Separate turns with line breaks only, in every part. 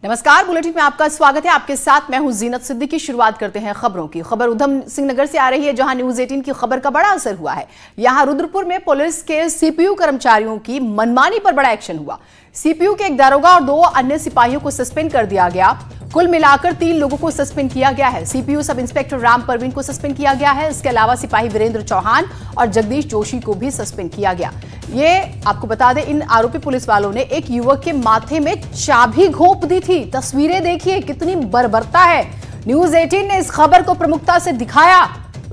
नमस्कार, बुलेटिन में आपका स्वागत है। आपके साथ मैं हूं जीनत सिद्दीकी। शुरुआत करते हैं खबरों की। खबर उधम सिंह नगर से आ रही है, जहां न्यूज 18 की खबर का बड़ा असर हुआ है। यहां रुद्रपुर में पुलिस के सीपीयू कर्मचारियों की मनमानी पर बड़ा एक्शन हुआ। सीपीयू के एक दारोगा और 2 अन्य सिपाहियों को सस्पेंड कर दिया गया। कुल मिलाकर 3 लोगों को सस्पेंड किया गया है। CPU sub inspector Ram Parveen को सस्पेंड किया गया है। इसके अलावा सिपाही वीरेंद्र चौहान और जगदीश जोशी को भी सस्पेंड किया गया। ये आपको बता दें, इन आरोपी पुलिस वालों ने एक युवक के माथे में चाबी घोंप दी थी। तस्वीरें देखिए, कितनी बर्बरता है। न्यूज 18 ने इस खबर को प्रमुखता से दिखाया,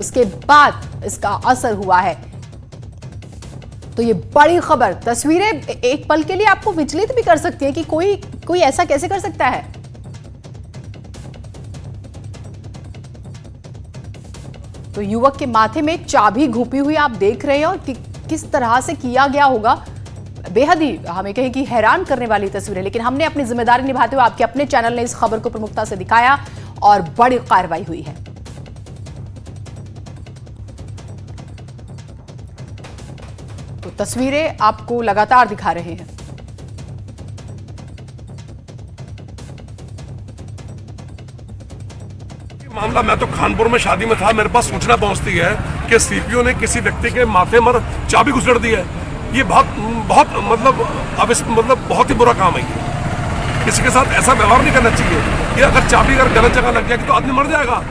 उसके बाद इसका असर हुआ है। तो ये बड़ी खबर, तस्वीरें एक पल के लिए आपको विचलित भी कर सकती हैं कि कोई ऐसा कैसे कर सकता है। तो युवक के माथे में चाबी घुपी हुई आप देख रहे हैं, और किस तरह से किया गया होगा, बेहद ही हमें कहें कि हैरान करने वाली तस्वीरें। लेकिन हमने अपनी जिम्मेदारी निभाते हुए आपके अपने चैनल ने इस खबर को प्रमुखता से दिखाया और बड़ी कार्रवाई हुई है। तो तस्वीरें आपको लगातार दिखा रहे हैं।
मामला, मैं तो खानपुर में शादी में था, मेरे पास सूचना पहुंचती है कि सीपीओ ने किसी व्यक्ति के माथे पर चाबी घुसेड़ दी है। ये बहुत मतलब बहुत ही बुरा काम है। किसी के साथ ऐसा व्यवहार नहीं करना चाहिए कि अगर चाबी गलत जगह लग जाएगी तो आदमी मर जाएगा।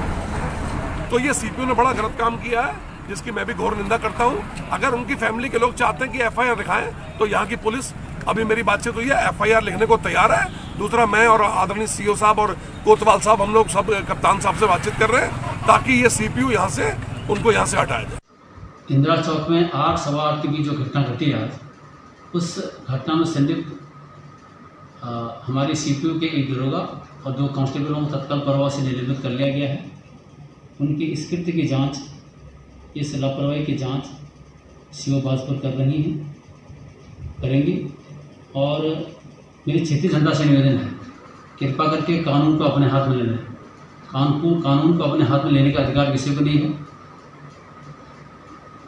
तो ये सीपीओ ने बड़ा गलत काम किया है, जिसकी मैं भी घोर निंदा करता हूं। अगर उनकी फैमिली के लोग चाहते हैं कि एफआईआर दिखाएं, तो यहाँ की पुलिस, अभी मेरी बातचीत हुई है, एफआईआर लिखने को तैयार है। दूसरा, मैं और आदरणीय सीओ साहब और कोतवाल साहब, हम लोग सब कप्तान साहब से बातचीत कर रहे हैं ताकि ये सीपीयू उनको यहाँ से हटाया जाए।
इंदिरा चौक में 8 सवा 8 की जो घटना घटी आज, उस घटना में संदिग्ध हमारे सीपीयू के एक दरोगा और 2 कांस्टेबलों को तत्काल प्रभाव से निलंबित कर लिया गया है। उनकी इस कृत्य की जाँच, इस लापरवाही की जाँच सीओ बाजपुर करेंगी। और मेरी क्षेत्रीय जनता से निवेदन है, कृपा करके कानून को अपने हाथ में ले लें। कानून को अपने हाथ में लेने का अधिकार किसी को नहीं है।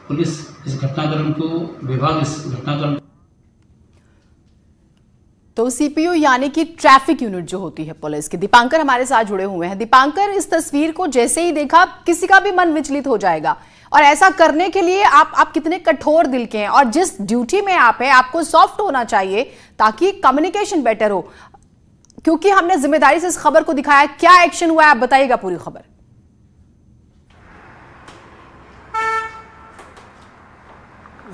पुलिस इस घटनाक्रम को, विभाग इस घटनाक्रम।
तो सीपीयू यानी कि ट्रैफिक यूनिट जो होती है पुलिस की, दीपांकर हमारे साथ जुड़े हुए हैं। दीपांकर, इस तस्वीर को जैसे ही देखा किसी का भी मन विचलित हो जाएगा, और ऐसा करने के लिए आप कितने कठोर दिल के हैं, और जिस ड्यूटी में आप हैं आपको सॉफ्ट होना चाहिए ताकि कम्युनिकेशन बेटर हो। क्योंकि हमने जिम्मेदारी से इस खबर को दिखाया, क्या एक्शन हुआ है आप बताइएगा पूरी खबर।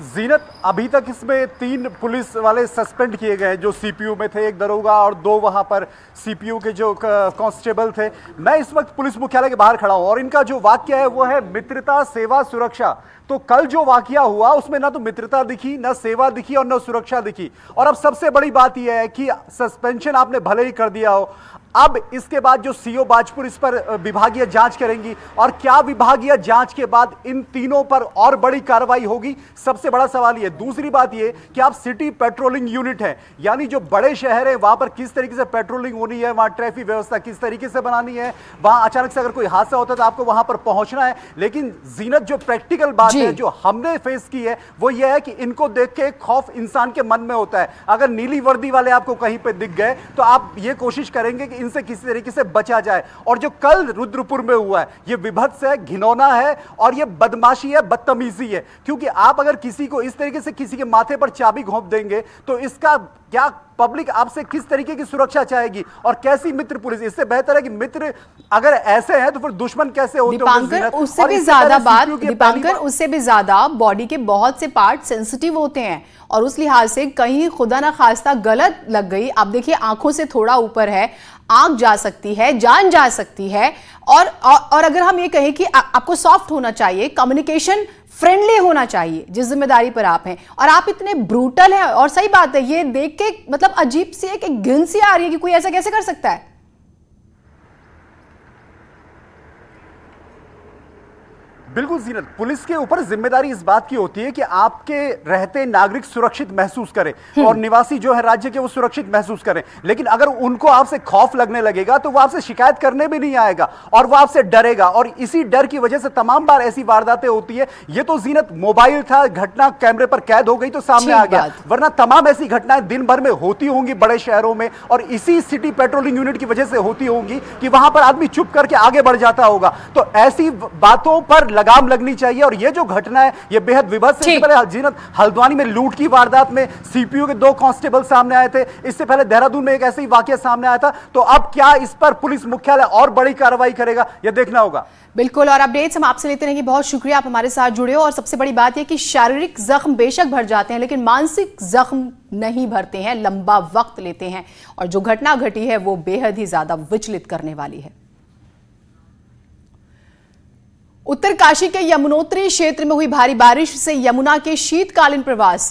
जीनत, अभी तक इसमें 3 पुलिस वाले सस्पेंड किए गए जो सीपीयू में थे, एक दरोगा और 2 वहां पर सीपीयू के जो कांस्टेबल थे। मैं इस वक्त पुलिस मुख्यालय के बाहर खड़ा हूं और इनका जो वाक्य है वो है मित्रता, सेवा, सुरक्षा। तो कल जो वाकया हुआ उसमें ना तो मित्रता दिखी, ना सेवा दिखी और ना सुरक्षा दिखी। और अब सबसे बड़ी बात यह है कि सस्पेंशन आपने भले ही कर दिया हो, अब इसके बाद जो सीओ बाजपुर इस पर विभागीय जांच करेंगी, और क्या विभागीय जांच के बाद इन तीनों पर और बड़ी कार्रवाई होगी, सबसे बड़ा सवाल ये। दूसरी बात ये कि आप सिटी पेट्रोलिंग यूनिट है, यानी जो बड़े शहर है वहां पर किस तरीके से पेट्रोलिंग होनी है, वहां ट्रैफिक व्यवस्था किस तरीके से बनानी है, वहां अचानक से अगर कोई हादसा होता है तो आपको वहां पर पहुंचना है। लेकिन जीनत, जो प्रैक्टिकल बात है जो हमने फेस की है वो ये है कि इनको देख के खौफ इंसान के मन में होता है। अगर नीली वर्दी वाले आपको कहीं पे दिख गए तो आप ये कोशिश करेंगे कि इनसे किसी तरीके से बचा जाए। और जो कल रुद्रपुर में हुआ है ये विभत्स है, घिनौना है, और ये बदमाशी है, बदतमीजी है। क्योंकि आप अगर किसी को इस तरीके से किसी के माथे पर चाबी घोंप देंगे तो इसका क्या पब्लिक आपसे किस तरीके की सुरक्षा चाहेगी, और कैसी मित्र पुलिस। इससे बेहतर है कि मित्र अगर ऐसे हैं तो फिर दुश्मन कैसे होते हैं।
दीपांकर, उससे भी ज्यादा बात, दीपांकर उससे भी ज्यादा बॉडी के बहुत से पार्ट सेंसिटिव होते हैं, और उस लिहाज से कहीं खुदा ना खास्ता गलत लग गई, आप देखिए आंखों से थोड़ा ऊपर है, आंख जा सकती है, जान जा सकती है। और अगर हम ये कहें कि आपको सॉफ्ट होना चाहिए, कम्युनिकेशन फ्रेंडली होना चाहिए, जिस जिम्मेदारी पर आप हैं, और आप इतने ब्रूटल हैं। और सही बात है, ये देख के मतलब अजीब सी एक घिन सी आ रही है कि कोई ऐसा कैसे कर सकता है।
बिल्कुल जीनत, पुलिस के ऊपर जिम्मेदारी इस बात की होती है कि आपके रहते नागरिक सुरक्षित महसूस करें और निवासी जो है राज्य के वो सुरक्षित महसूस करें। लेकिन अगर उनको आपसे खौफ लगने लगेगा तो वो आपसे शिकायत करने भी नहीं आएगा और वो आपसे डरेगा, और इसी डर की वजह से तमाम बार ऐसी वारदातें होती है। ये तो जीनत मोबाइल था, घटना कैमरे पर कैद हो गई तो सामने आ गया, वरना तमाम ऐसी घटनाएं दिन भर में होती होंगी बड़े शहरों में, और इसी सिटी पेट्रोलिंग यूनिट की वजह से होती होंगी कि वहां पर आदमी चुप करके आगे बढ़ जाता होगा। तो ऐसी बातों पर लगाम लगनी चाहिए। और ये जो घटना है ये बेहद विभत्स है। पहले जीनत हल्द्वानी में लूट की वारदात में सीपीयू के 2 कांस्टेबल सामने आए थे, इससे पहले देहरादून में एक ऐसा ही वाकया सामने आया था। तो अब क्या इस पर पुलिस मुख्यालय और बड़ी कार्रवाई करेगा, यह देखना होगा।
बिल्कुल, और अपडेट्स हम आपसे लेते रहेंगे। बहुत शुक्रिया, आप हमारे साथ जुड़े हो। और सबसे बड़ी बात यह कि शारीरिक जख्म बेशक भर जाते हैं लेकिन मानसिक जख्म नहीं भरते हैं, लंबा वक्त लेते हैं। और जो घटना घटी है वो बेहद ही ज्यादा विचलित करने वाली है। उत्तरकाशी के यमुनोत्री क्षेत्र में हुई भारी बारिश से यमुना के शीतकालीन प्रवास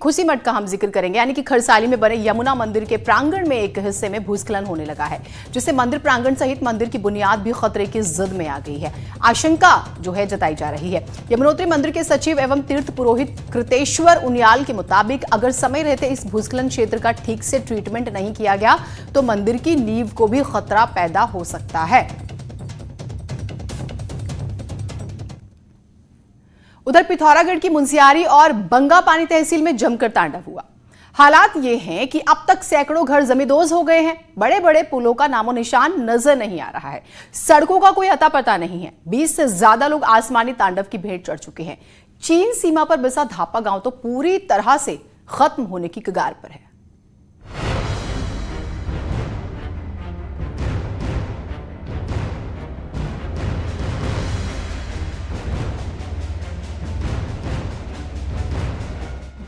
खुशीमठ का हम जिक्र करेंगे, यानी कि खरसाली में बने यमुना मंदिर के प्रांगण में एक हिस्से में भूस्खलन होने लगा है, जिससे मंदिर प्रांगण सहित मंदिर की बुनियाद भी खतरे की जद में आ गई है। आशंका जो है जताई जा रही है। यमुनोत्री मंदिर के सचिव एवं तीर्थ पुरोहित कृतेश्वर उनियाल के मुताबिक अगर समय रहते इस भूस्खलन क्षेत्र का ठीक से ट्रीटमेंट नहीं किया गया तो मंदिर की नींव को भी खतरा पैदा हो सकता है। उधर पिथौरागढ़ की मुंसियारी और बंगापानी तहसील में जमकर तांडव हुआ। हालात ये हैं कि अब तक सैकड़ों घर जमींदोज हो गए हैं। बड़े बड़े पुलों का नामो निशान नजर नहीं आ रहा है, सड़कों का कोई अता पता नहीं है। 20 से ज्यादा लोग आसमानी तांडव की भेंट चढ़ चुके हैं। चीन सीमा पर बसा धापा गांव तो पूरी तरह से खत्म होने की कगार पर है।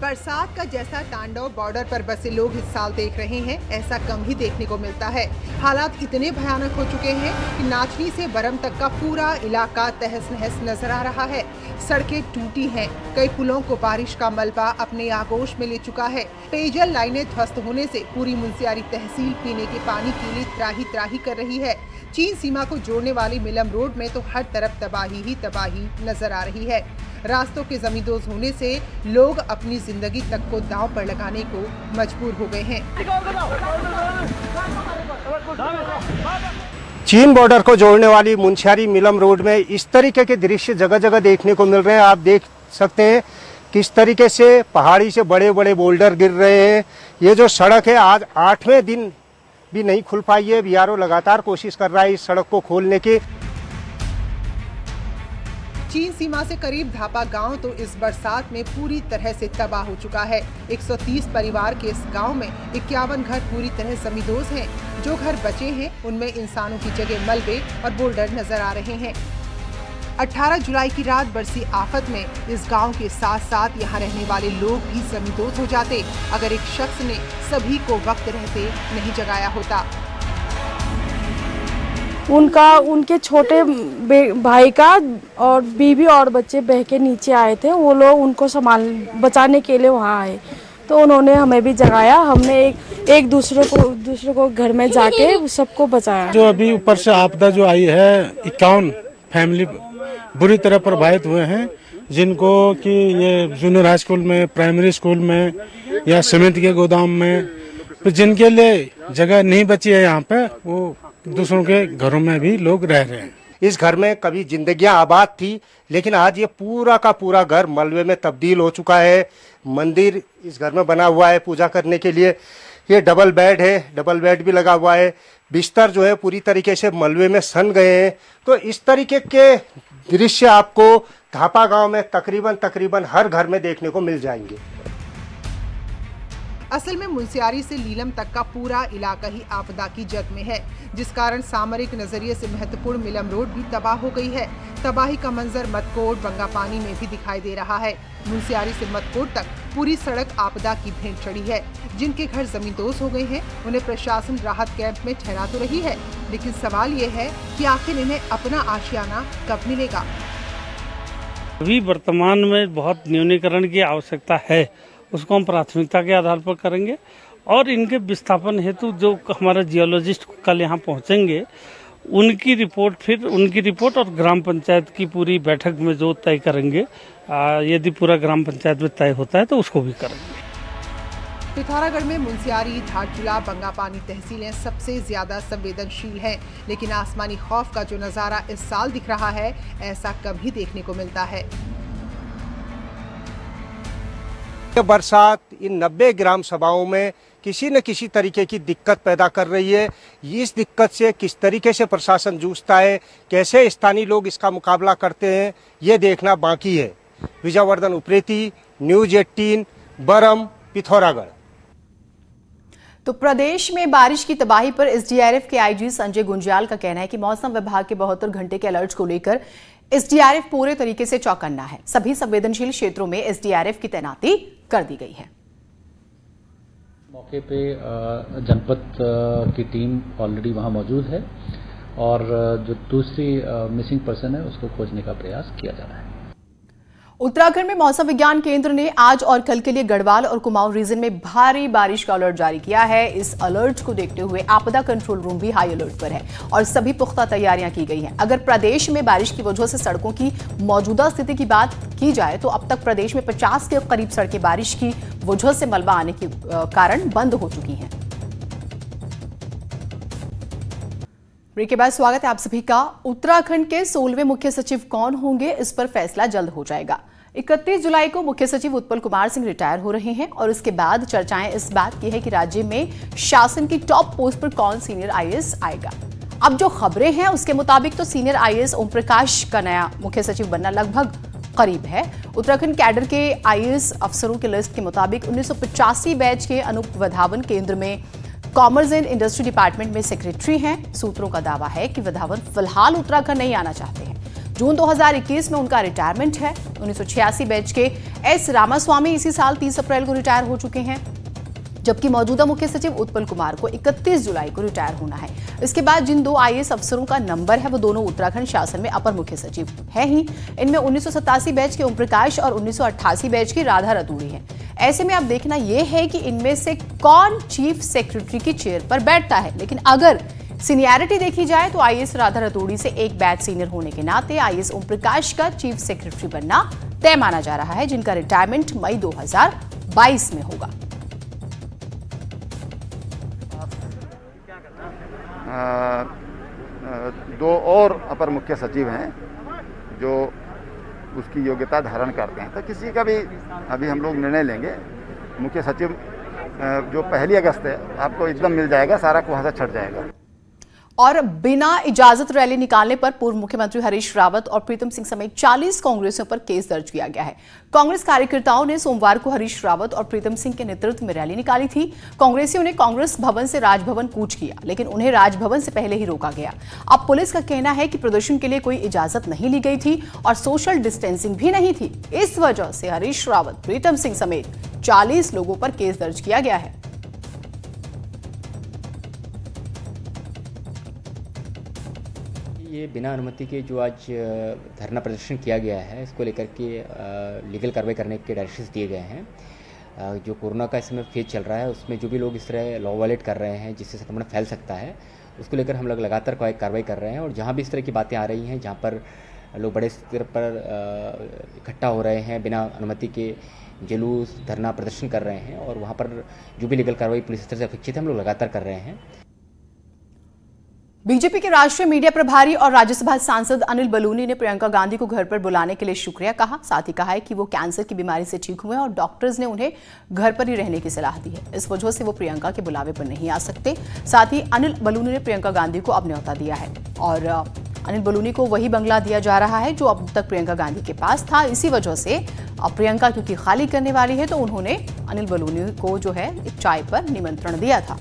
बरसात का जैसा तांडव बॉर्डर पर बसे लोग इस साल देख रहे हैं, ऐसा कम ही देखने को मिलता है। हालात इतने भयानक हो चुके हैं कि नाचनी से बरम तक का पूरा इलाका तहस नहस नजर आ रहा है। सड़कें टूटी हैं, कई पुलों को बारिश का मलबा अपने आगोश में ले चुका है। पेयजल लाइनें ध्वस्त होने से पूरी मुंसियारी तहसील पीने के पानी के लिए त्राही त्राही कर रही है। चीन सीमा को जोड़ने वाली मिलम रोड में तो हर तरफ तबाही ही तबाही नजर आ रही है। रास्तों के जमींदोज होने से लोग अपनी जिंदगी तक को दांव पर लगाने को मजबूर हो गए हैं।
चीन बॉर्डर को जोड़ने वाली मुंसियारी मिलम रोड में इस तरीके के दृश्य जगह जगह देखने को मिल रहे हैं। आप देख सकते हैं किस तरीके से पहाड़ी से बड़े बड़े बोल्डर गिर रहे हैं। ये जो सड़क है आज 8वें दिन भी नहीं खुल पाई है। बीआरओ लगातार कोशिश कर रहा है इस सड़क को खोलने की।
चीन सीमा से करीब धापा गांव तो इस बरसात में पूरी तरह से तबाह हो चुका है। 130 परिवार के इस गांव में 51 घर पूरी तरह जमींदोज हैं। जो घर बचे हैं उनमें इंसानों की जगह मलबे और बोल्डर नजर आ रहे हैं। 18 जुलाई की रात बरसी आफत में इस गांव के साथ साथ यहां रहने वाले लोग भी जमींदोज हो जाते अगर एक शख्स ने सभी को वक्त रहते नहीं जगाया होता।
उनके छोटे भाई का और बीवी और बच्चे बह के नीचे आए थे। वो लोग उनको बचाने के लिए वहाँ आए तो उन्होंने हमें भी जगाया। हमने एक दूसरे को घर में जाके सबको बचाया।
जो अभी ऊपर से आपदा जो आई है 51 फैमिली बुरी तरह प्रभावित हुए हैं, जिनको कि ये जूनियर हाई स्कूल में, प्राइमरी स्कूल में या सीमेंट के गोदाम में, तो जिनके लिए जगह नहीं बची है यहाँ पे, वो दूसरों के घरों में भी लोग रह रहे हैं।
इस घर में कभी जिंदगियां आबाद थी लेकिन आज ये पूरा का पूरा घर मलबे में तब्दील हो चुका है। मंदिर इस घर में बना हुआ है पूजा करने के लिए। ये डबल बेड है, डबल बेड भी लगा हुआ है। बिस्तर जो है पूरी तरीके से मलबे में सन गए हैं। तो इस तरीके के दृश्य आपको धापा गांव में तकरीबन हर घर में देखने को मिल जाएंगे।
असल में मुंसियारी से लीलम तक का पूरा इलाका ही आपदा की जद में है, जिस कारण सामरिक नजरिए से महत्वपूर्ण मिलम रोड भी तबाह हो गई है। तबाही का मंजर मतकोट बंगापानी में भी दिखाई दे रहा है। मुंसियारी से मतकोट तक पूरी सड़क आपदा की भेंट चढ़ी है। जिनके घर जमींदोज हो गए हैं उन्हें प्रशासन राहत कैंप में ठहरा तो रही है, लेकिन सवाल ये है कि आखिर इन्हें अपना आशियाना कब मिलेगा।
अभी वर्तमान में बहुत न्यूनीकरण की आवश्यकता है, उसको हम प्राथमिकता के आधार पर करेंगे। और इनके विस्थापन हेतु जो हमारा जियोलॉजिस्ट कल यहाँ पहुँचेंगे उनकी रिपोर्ट और ग्राम पंचायत की पूरी बैठक में जो तय करेंगे, यदि पूरा ग्राम पंचायत में तय होता है तो उसको भी करेंगे।
पिथौरागढ़ में मुंसियारी, धारचूला, बंगापानी तहसीलें सबसे ज्यादा संवेदनशील हैं, लेकिन आसमानी खौफ का जो नजारा इस साल दिख रहा है, ऐसा कम ही देखने को मिलता है।
बरसात इन 90 ग्राम सभाओं में किसी न किसी तरीके की दिक्कत पैदा कर रही है। इस दिक्कत से किस तरीके से प्रशासन जूझता है, कैसे स्थानीय लोग इसका मुकाबला करते हैं, ये देखना बाकी है। विजयवर्धन उप्रेती, न्यूज़ 18, बरम, पिथौरागढ़।
तो प्रदेश में बारिश की तबाही पर एसडीआरएफ के आईजी संजय गुंजियाल का कहना है कि मौसम विभाग के 72 घंटे के अलर्ट को लेकर एसडीआरएफ पूरे तरीके से चौकन्ना है। सभी संवेदनशील क्षेत्रों में एसडीआरएफ की तैनाती कर दी गई है।
मौके पे जनपद की टीम ऑलरेडी वहां मौजूद है और जो दूसरी मिसिंग पर्सन है उसको खोजने का प्रयास किया जा रहा है।
उत्तराखंड में मौसम विज्ञान केंद्र ने आज और कल के लिए गढ़वाल और कुमाऊं रीजन में भारी बारिश का अलर्ट जारी किया है। इस अलर्ट को देखते हुए आपदा कंट्रोल रूम भी हाई अलर्ट पर है और सभी पुख्ता तैयारियां की गई हैं। अगर प्रदेश में बारिश की वजह से सड़कों की मौजूदा स्थिति की बात की जाए तो अब तक प्रदेश में 50 के करीब सड़कें बारिश की वजह से मलबा आने के कारण बंद हो चुकी हैं। ब्रेक के बाद स्वागत है आप सभी का। उत्तराखंड के 16वें मुख्य सचिव कौन होंगे, इस पर फैसला जल्द हो जाएगा। 31 जुलाई को मुख्य सचिव उत्पल कुमार सिंह रिटायर हो रहे हैं और इसके बाद चर्चाएं इस बात की है कि राज्य में शासन की टॉप पोस्ट पर कौन सीनियर आईएएस आएगा। अब जो खबरें हैं उसके मुताबिक तो सीनियर आईएएस ओम प्रकाश का नया मुख्य सचिव बनना लगभग करीब है। उत्तराखंड कैडर के आईएएस अफसरों की लिस्ट के मुताबिक 1985 बैच के अनूप वधावन केंद्र में कॉमर्स एंड इंडस्ट्री डिपार्टमेंट में सेक्रेटरी हैं। सूत्रों का दावा है कि वधावन फिलहाल उत्तराखंड नहीं आना चाहते हैं। जून 2021 में उनका रिटायरमेंट है। 1986 बैच के एस रामास्वामी इसी साल 30 अप्रैल को रिटायर हो चुके हैं, जबकि मौजूदा मुख्य सचिव उत्पल कुमार को 31 जुलाई को रिटायर होना है। इसके बाद जिन दो आईएएस अफसरों का नंबर है वो दोनों उत्तराखंड शासन में अपर मुख्य सचिव है ही। इनमें 1987 बैच के ओम प्रकाश और 1988 बैच की राधा रतूड़ी है। ऐसे में अब देखना यह है कि इनमें से कौन चीफ सेक्रेटरी की चेयर पर बैठता है। लेकिन अगर सीनियरिटी देखी जाए तो आईएएस राधा रतूड़ी से एक बैच सीनियर होने के नाते आईएएस ओम प्रकाश का चीफ सेक्रेटरी बनना तय माना जा रहा है, जिनका रिटायरमेंट मई 2022 में होगा।
दो और अपर मुख्य सचिव हैं जो उसकी योग्यता धारण करते हैं, तो किसी का भी अभी हम लोग निर्णय लेंगे। मुख्य सचिव जो 1 अगस्त है आपको एकदम मिल जाएगा, सारा कुहासा छट जाएगा।
और बिना इजाजत रैली निकालने पर पूर्व मुख्यमंत्री हरीश रावत और प्रीतम सिंह समेत 40 कांग्रेसियों पर केस दर्ज किया गया है। कांग्रेस कार्यकर्ताओं ने सोमवार को हरीश रावत और प्रीतम सिंह के नेतृत्व में रैली निकाली थी। कांग्रेसियों ने कांग्रेस भवन से राजभवन कूच किया, लेकिन उन्हें राजभवन से पहले ही रोका गया। अब पुलिस का कहना है कि प्रदर्शन के लिए कोई इजाजत नहीं ली गई थी और सोशल डिस्टेंसिंग भी नहीं थी। इस वजह से हरीश रावत, प्रीतम सिंह समेत 40 लोगों पर केस दर्ज किया गया है।
ये बिना अनुमति के जो आज धरना प्रदर्शन किया गया है, इसको लेकर के लीगल कार्रवाई करने के डायरेक्शंस दिए गए हैं। जो कोरोना का इस समय फेज चल रहा है उसमें जो भी लोग इस तरह लॉ वायलेट कर रहे हैं जिससे संक्रमण फैल सकता है, उसको लेकर हम लोग लगातार कार्रवाई कर रहे हैं। और जहाँ भी इस तरह की बातें आ रही हैं, जहाँ पर लोग बड़े स्तर पर इकट्ठा हो रहे हैं, बिना अनुमति के जुलूस धरना प्रदर्शन कर रहे हैं, और वहाँ पर जो भी लीगल कार्रवाई पुलिस स्तर से अपेक्षित है हम लोग लगातार कर रहे हैं।
बीजेपी के राष्ट्रीय मीडिया प्रभारी और राज्यसभा सांसद अनिल बलूनी ने प्रियंका गांधी को घर पर बुलाने के लिए शुक्रिया कहा। साथ ही कहा है कि वो कैंसर की बीमारी से ठीक हुए और डॉक्टर्स ने उन्हें घर पर ही रहने की सलाह दी है। इस वजह से वो प्रियंका के बुलावे पर नहीं आ सकते। साथ ही अनिल बलूनी ने प्रियंका गांधी को अब न्योता दिया है और अनिल बलूनी को वही बंगला दिया जा रहा है जो अब तक प्रियंका गांधी के पास था। इसी वजह से अब प्रियंका क्योंकि खाली करने वाली है तो उन्होंने अनिल बलूनी को जो है एक चाय पर निमंत्रण दिया था।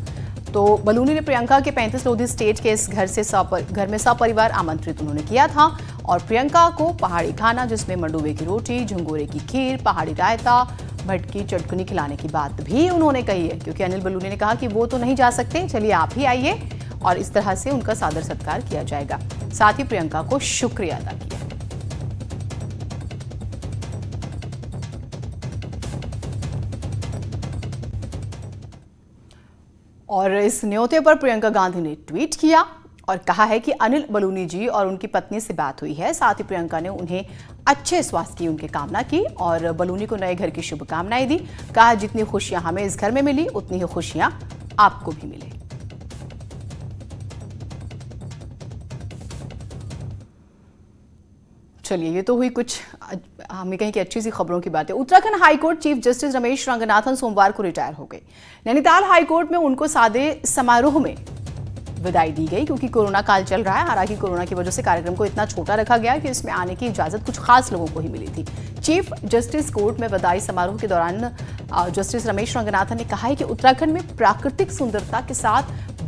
तो बलूनी ने प्रियंका के 35 लोधी स्टेट के इस घर में सपरिवार आमंत्रित उन्होंने किया था और प्रियंका को पहाड़ी खाना जिसमें मंडुवे की रोटी, झंगोरे की खीर, पहाड़ी रायता, भटकी चटकनी खिलाने की बात भी उन्होंने कही है, क्योंकि अनिल बलूनी ने कहा कि वो तो नहीं जा सकते, चलिए आप ही आइए, और इस तरह से उनका सादर सत्कार किया जाएगा। साथ ही प्रियंका को शुक्रिया अदा किया। और इस न्योते पर प्रियंका गांधी ने ट्वीट किया और कहा है कि अनिल बलूनी जी और उनकी पत्नी से बात हुई है। साथ ही प्रियंका ने उन्हें अच्छे स्वास्थ्य की उनकी कामना की और बलूनी को नए घर की शुभकामनाएं दी। कहा जितनी खुशियां हमें इस घर में मिली उतनी ही खुशियां आपको भी मिले। चलिए, ये तो हुई कुछ हमें कहीं की अच्छी सी खबरों की बात है। Uttarakhand high court chief justice Ramesh Ranganathan सोमवार को रिटायर हो गए। नैनीताल हाईकोर्ट में उनको सादे समारोह में विदाई दी गई क्योंकि कोरोना काल चल रहा है। हालांकि कोरोना की वजह से कार्यक्रम को इतना छोटा रखा गया कि इसमें आने की इजाजत कुछ खास लोगों को ही मिली थी। चीफ जस्टिस कोर्ट में विदाई समारोह के दौरान जस्टिस रमेश रंगनाथन ने कहा है कि उत्तराखंड में प्राकृतिक सुंदरता के साथ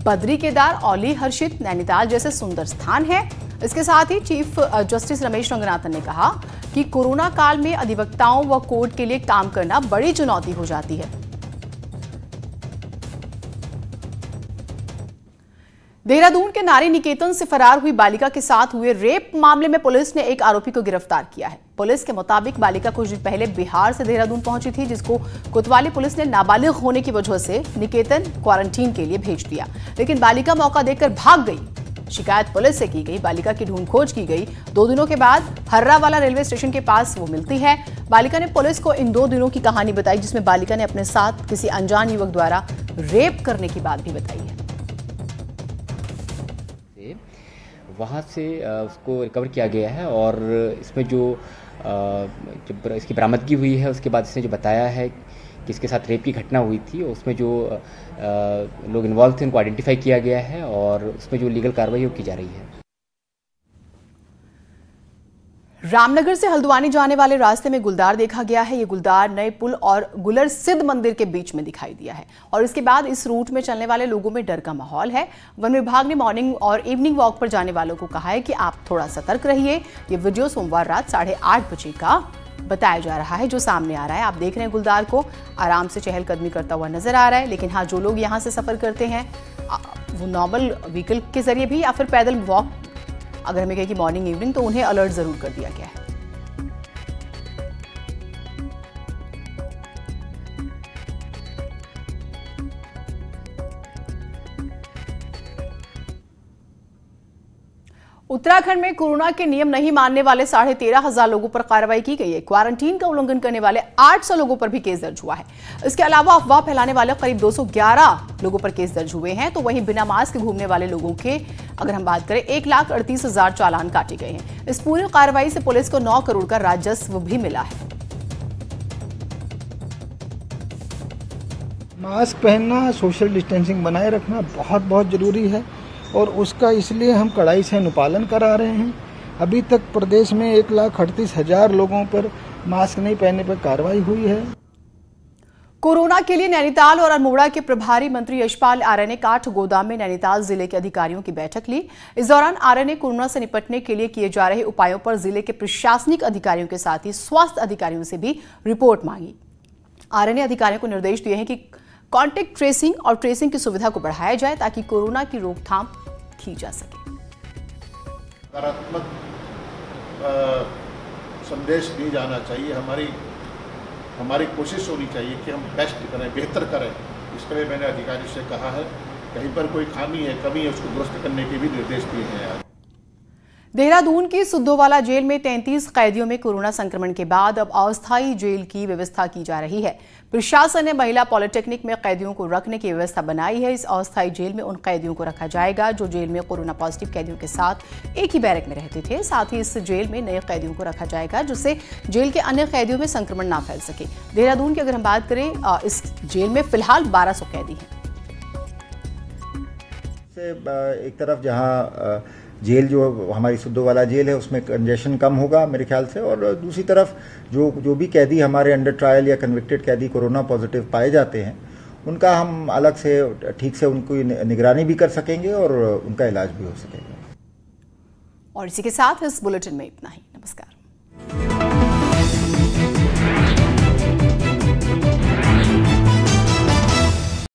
बद्री, केदार, औली, हर्षित, नैनीताल जैसे सुंदर स्थान है। इसके साथ ही चीफ जस्टिस रमेश रंगनाथन ने कहा कि कोरोना काल में अधिवक्ताओं व कोर्ट के लिए काम करना बड़ी चुनौती हो जाती है। देहरादून के नारी निकेतन से फरार हुई बालिका के साथ हुए रेप मामले में पुलिस ने एक आरोपी को गिरफ्तार किया है। पुलिस के मुताबिक बालिका कुछ दिन पहले बिहार से देहरादून पहुंची थी, जिसको कोतवाली पुलिस ने नाबालिग होने की वजह से निकेतन क्वारंटीन के लिए भेज दिया, लेकिन बालिका मौका देकर भाग गई। शिकायत पुलिस से की गई, बालिका की ढूंढ खोज की गई। 2 दिनों के बाद हर्रावाला रेलवे स्टेशन के पास वो मिलती है। बालिका ने पुलिस को इन 2 दिनों की कहानी बताई, जिसमें बालिका ने अपने साथ किसी अनजान युवक द्वारा रेप करने की बात भी बताई है।
वहाँ से उसको रिकवर किया गया है और इसमें जो जब इसकी बरामदगी हुई है उसके बाद इसने जो बताया है कि इसके साथ रेप की घटना हुई थी, उसमें जो लोग इन्वॉल्व थे उनको आइडेंटिफाई किया गया है और उसमें जो लीगल कार्रवाई वो की जा रही है।
रामनगर से हल्द्वानी जाने वाले रास्ते में गुलदार देखा गया है। ये गुलदार नए पुल और गुलर सिद्ध मंदिर के बीच में दिखाई दिया है और इसके बाद इस रूट में चलने वाले लोगों में डर का माहौल है। वन विभाग ने मॉर्निंग और इवनिंग वॉक पर जाने वालों को कहा है कि आप थोड़ा सतर्क रहिए। ये वीडियो सोमवार रात 8:30 बजे का बताया जा रहा है जो सामने आ रहा है। आप देख रहे हैं गुलदार को आराम से चहलकदमी करता हुआ नजर आ रहा है। लेकिन हाँ, जो लोग यहाँ से सफर करते हैं वो नॉर्मल व्हीकल के जरिए भी या फिर पैदल वॉक अगर हमें कहें कि मॉर्निंग इवनिंग, तो उन्हें अलर्ट जरूर कर दिया गया है। उत्तराखंड में कोरोना के नियम नहीं मानने वाले 13,500 लोगों पर कार्रवाई की गई है। क्वारंटीन का उल्लंघन करने वाले 800 लोगों पर भी केस दर्ज हुआ है। इसके अलावा अफवाह फैलाने वाले करीब 211 लोगों पर केस दर्ज हुए हैं। तो वहीं बिना मास्क घूमने वाले लोगों के अगर हम बात करें 1,38,000 चालान काटे गए हैं। इस पूरी कार्रवाई से पुलिस को 9 करोड़ का राजस्व भी मिला है।
मास्क पहनना, सोशल डिस्टेंसिंग बनाए रखना बहुत जरूरी है और उसका इसलिए हम कड़ाई से अनुपालन करा रहे हैं। अभी तक प्रदेश में 1,38,000 लोगों पर मास्क नहीं पहनने पर कार्रवाई हुई है।
कोरोना के लिए नैनीताल और अल्मोड़ा के प्रभारी मंत्री यशपाल आर्य ने काठगोदाम में नैनीताल जिले के अधिकारियों की बैठक ली। इस दौरान आर्य ने कोरोना से निपटने के लिए किए जा रहे उपायों पर जिले के प्रशासनिक अधिकारियों के साथ ही स्वास्थ्य अधिकारियों से भी रिपोर्ट मांगी। आर्य ने अधिकारियों को निर्देश दिए हैं कि कॉन्टेक्ट ट्रेसिंग और ट्रेसिंग की सुविधा को बढ़ाया जाए ताकि कोरोना की रोकथाम की जा सके।
सकारात्मक संदेश दिया जाना चाहिए। हमारी कोशिश होनी चाहिए कि हम बेस्ट करें, बेहतर करें। इसके लिए मैंने अधिकारी से कहा है, कहीं पर कोई खामी है, कमी है, उसको दुरुस्त करने के भी निर्देश दिए हैं।
देहरादून की सुद्धोवाला जेल में 33 कैदियों में कोरोना संक्रमण के बाद अब अस्थायी जेल की व्यवस्था की जा रही है। प्रशासन ने महिला पॉलिटेक्निक में कैदियों को रखने की व्यवस्था बनाई है। इस अस्थायी जेल में उन कैदियों को रखा जाएगा जो जेल में कोरोना पॉजिटिव कैदियों के साथ एक ही बैरक में रहते थे। साथ ही इस जेल में नए कैदियों को रखा जाएगा जिससे जेल के अन्य कैदियों में संक्रमण ना फैल सके। देहरादून की अगर हम बात करें, इस जेल में फिलहाल 1200 कैदी हैं।
एक तरफ जहां जेल जो हमारी सुद्धोवाला जेल है उसमें कंजेशन कम होगा मेरे ख्याल से, और दूसरी तरफ जो भी कैदी हमारे अंडर ट्रायल या कन्विक्टेड कैदी कोरोना पॉजिटिव पाए जाते हैं उनका हम अलग से ठीक से उनको निगरानी भी कर सकेंगे और उनका इलाज भी हो सकेगा।
और इसी के साथ इस बुलेटिन में इतना ही। नमस्कार।